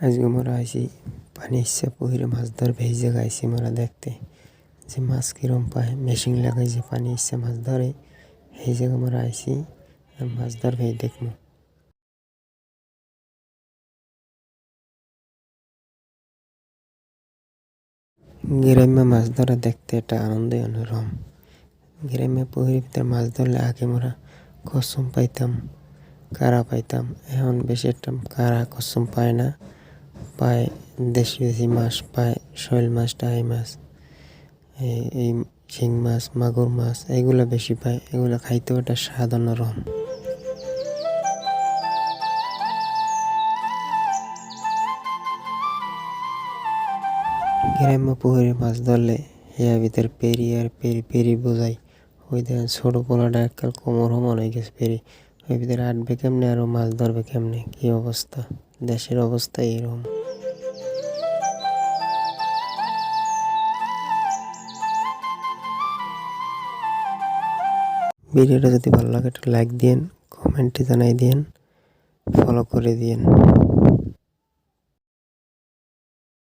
আজকে মোরা আইছি পানি ইচ্ছা পুকুরে মাছ ধরবে। এই জায়গায় আইছি মোরা দেখতে যে মাছ কিরম পায়। মেশিন লাগাই যে পানি ইচ্ছা মাছ ধরে, এই জায়গায় মোরা আইছি আর মাছ ধরবে দেখবো। গ্রাম্য মাছ ধরা দেখতে একটা আনন্দই অন্যরকম। গ্রাম্য পুকুরের ভিতরে মাছ ধরলে আগে মোরা কসম পাইতাম, কারা পাইতাম। এখন বেশি একটা কারা কসম পায় না, পায় দেশি দেশি মাছ পায়, শৈল মাছ, টাই মাছ, এই শিং মাছ, মাগুর মাছ এগুলো বেশি পায়। এগুলো খাইতেও একটা স্বাদ অন্যরকম। গ্রাম্য পুকুরে মাছ ধরলে এর ভিতরে পেরি আর পেরি পেরি বোঝাই। ওই দেখেন ছোট পোলাটা এককাল কোমর সমান হয়ে গেছে পেরি, ওই ভিতরে আটবে কেমনে আর মাছ ধরবে কেমনে, কি অবস্থা। দেশের অবস্থা এরকম। ভিডিওটা যদি ভালো লাগে একটু লাইক দিন, কমেন্টে জানাই দিন, ফলো করে দিন।